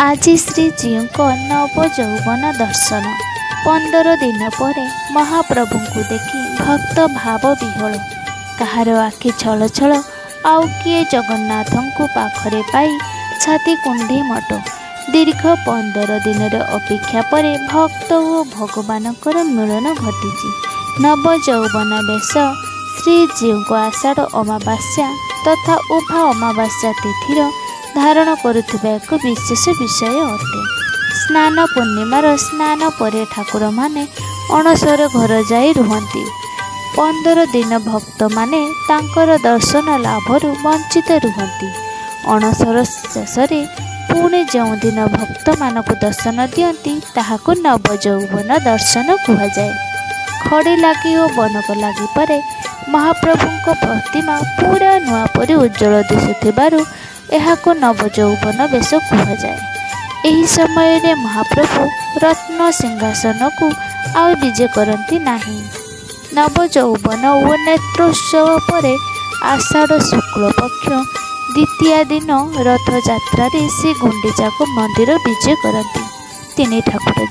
आज श्रीजीउଙ୍କ नव यौवन दर्शन। 15 दिन पर महाप्रभु को देखी भक्त भाव विह्वल। कहार आखि छल छल, आउ किए जगन्नाथ को पाखरे पाई छाती कुंडे मट। दीर्घ 15 दिन अपेक्षा पर भक्त और भगवान मिलन घटी। नव यौवन बेश श्रीजीउ आषाढ़ अमावास्या तथा उभा अमावास्या तिथिर धारण करुवा एक विशेष विषय अटे। स्नान पूर्णिमार स्नान पर ठाकुर माने अणसर घर जाई रुहंती। 15 दिन भक्त माने तांकर दर्शन लाभरू वंचित रुहंती। अणसर शेष पुणे जो दिन भक्त मानक दर्शन दियंती ताहाकु नव यौवन दर्शन कुहाଯାଏ। खड़ी लगी और बनक लगी पर महाप्रभु प्रतिमा पूरा नुआ परी उज्जवल दिशुथिबारु एहाको नव यौवन बेश कुहाଯାଏ। एही समय रे महाप्रभु रत्न सिंहासन को आउ विजे करती नाही। नव यौवन और नेत्रोत्सव पर आषाढ़ शुक्ल पक्ष द्वितीय दिन रथ यात्रा श्री गुंडीचा को मंदिर विजे करती। तीन ठाकुर।